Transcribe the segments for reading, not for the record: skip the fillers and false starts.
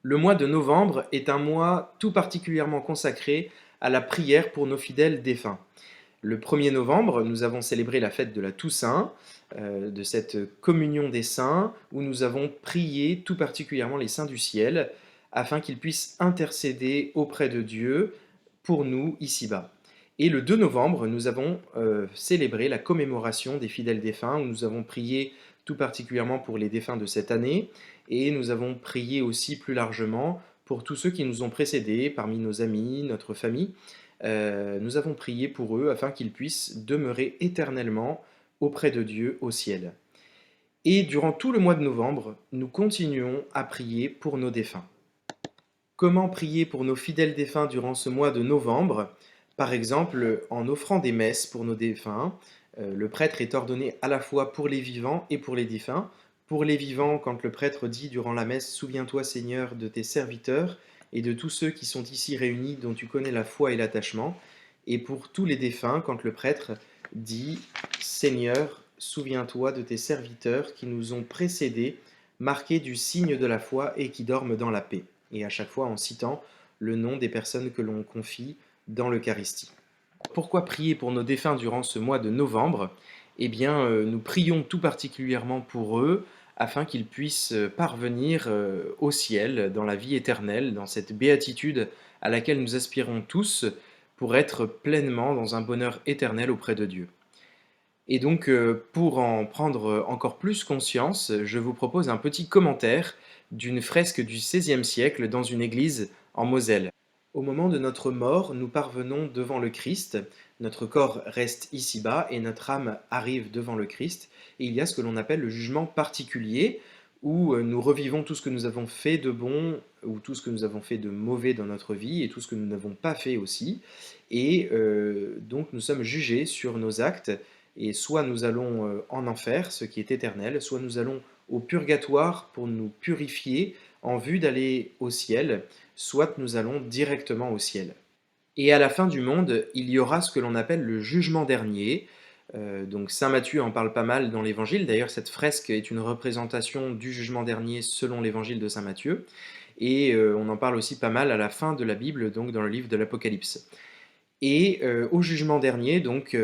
Le mois de novembre est un mois tout particulièrement consacré à la prière pour nos fidèles défunts. Le 1er novembre, nous avons célébré la fête de la Toussaint, de cette communion des saints, où nous avons prié tout particulièrement les saints du ciel, afin qu'ils puissent intercéder auprès de Dieu pour nous ici-bas. Et le 2 novembre, nous avons célébré la commémoration des fidèles défunts, où nous avons prié tout particulièrement pour les défunts de cette année, et nous avons prié aussi plus largement pour tous ceux qui nous ont précédés, parmi nos amis, notre famille. Nous avons prié pour eux afin qu'ils puissent demeurer éternellement auprès de Dieu au ciel. Et durant tout le mois de novembre, nous continuons à prier pour nos défunts. Comment prier pour nos fidèles défunts durant ce mois de novembre? Par exemple, en offrant des messes pour nos défunts. Le prêtre est ordonné à la fois pour les vivants et pour les défunts. Pour les vivants, quand le prêtre dit durant la messe « Souviens-toi Seigneur de tes serviteurs et de tous ceux qui sont ici réunis dont tu connais la foi et l'attachement ». Et pour tous les défunts, quand le prêtre dit « Seigneur, souviens-toi de tes serviteurs qui nous ont précédés, marqués du signe de la foi et qui dorment dans la paix ». Et à chaque fois en citant le nom des personnes que l'on confie dans l'Eucharistie. Pourquoi prier pour nos défunts durant ce mois de novembre? Eh bien, nous prions tout particulièrement pour eux, afin qu'ils puissent parvenir au ciel, dans la vie éternelle, dans cette béatitude à laquelle nous aspirons tous, pour être pleinement dans un bonheur éternel auprès de Dieu. Et donc, pour en prendre encore plus conscience, je vous propose un petit commentaire d'une fresque du XVIe siècle dans une église en Moselle. Au moment de notre mort, nous parvenons devant le Christ, notre corps reste ici-bas et notre âme arrive devant le Christ, et il y a ce que l'on appelle le jugement particulier, où nous revivons tout ce que nous avons fait de bon ou tout ce que nous avons fait de mauvais dans notre vie et tout ce que nous n'avons pas fait aussi. Et donc nous sommes jugés sur nos actes et soit nous allons en enfer, ce qui est éternel, soit nous allons au purgatoire pour nous purifier en vue d'aller au ciel, soit nous allons directement au ciel. Et à la fin du monde, il y aura ce que l'on appelle le jugement dernier. Donc saint Matthieu en parle pas mal dans l'Évangile. D'ailleurs, cette fresque est une représentation du jugement dernier selon l'Évangile de saint Matthieu. Et on en parle aussi pas mal à la fin de la Bible, donc dans le livre de l'Apocalypse. Et au jugement dernier, donc,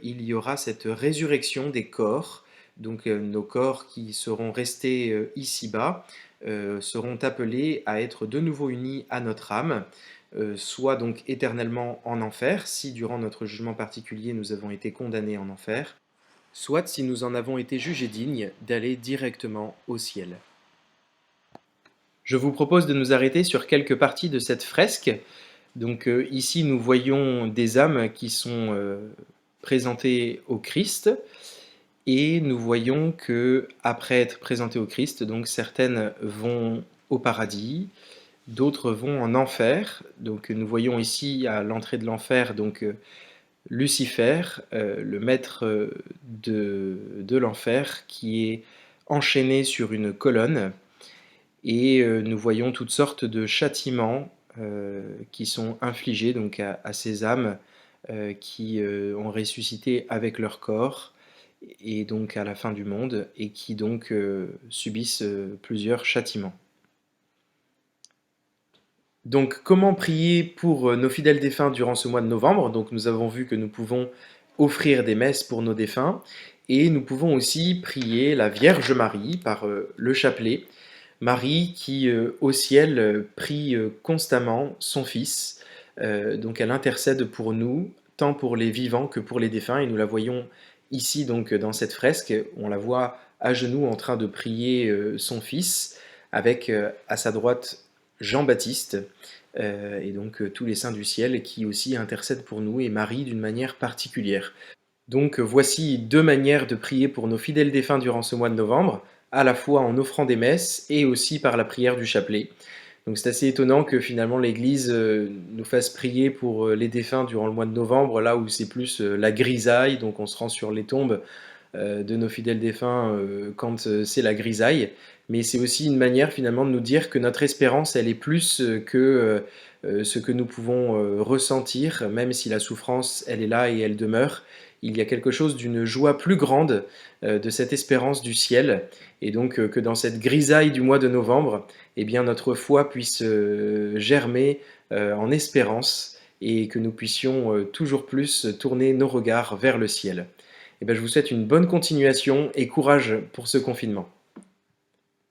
il y aura cette résurrection des corps. Donc nos corps qui seront restés ici-bas seront appelés à être de nouveau unis à notre âme, soit donc éternellement en enfer, si durant notre jugement particulier nous avons été condamnés en enfer, soit si nous en avons été jugés dignes d'aller directement au ciel. Je vous propose de nous arrêter sur quelques parties de cette fresque. Donc ici, nous voyons des âmes qui sont présentées au Christ, et nous voyons que après être présentées au Christ, donc certaines vont au paradis, d'autres vont en enfer. Donc nous voyons ici à l'entrée de l'enfer donc Lucifer, le maître de l'enfer, qui est enchaîné sur une colonne. Et nous voyons toutes sortes de châtiments qui sont infligés donc à ces âmes qui ont ressuscité avec leur corps et donc à la fin du monde et qui donc subissent plusieurs châtiments. Donc comment prier pour nos fidèles défunts durant ce mois de novembre? Donc nous avons vu que nous pouvons offrir des messes pour nos défunts et nous pouvons aussi prier la Vierge Marie par le chapelet. Marie qui, au ciel, prie constamment son Fils. Donc elle intercède pour nous, tant pour les vivants que pour les défunts. Et nous la voyons ici, donc, dans cette fresque. On la voit à genoux en train de prier son Fils, avec à sa droite Jean-Baptiste, et donc tous les saints du ciel qui aussi intercèdent pour nous, et Marie d'une manière particulière. Donc voici deux manières de prier pour nos fidèles défunts durant ce mois de novembre, à la fois en offrant des messes et aussi par la prière du chapelet. Donc c'est assez étonnant que finalement l'Église nous fasse prier pour les défunts durant le mois de novembre, là où c'est plus la grisaille, donc on se rend sur les tombes de nos fidèles défunts quand c'est la grisaille. Mais c'est aussi une manière finalement de nous dire que notre espérance, elle est plus que ce que nous pouvons ressentir, même si la souffrance, elle est là et elle demeure. il y a quelque chose d'une joie plus grande de cette espérance du ciel, et donc que dans cette grisaille du mois de novembre, eh bien, notre foi puisse germer en espérance et que nous puissions toujours plus tourner nos regards vers le ciel. Eh bien, je vous souhaite une bonne continuation et courage pour ce confinement.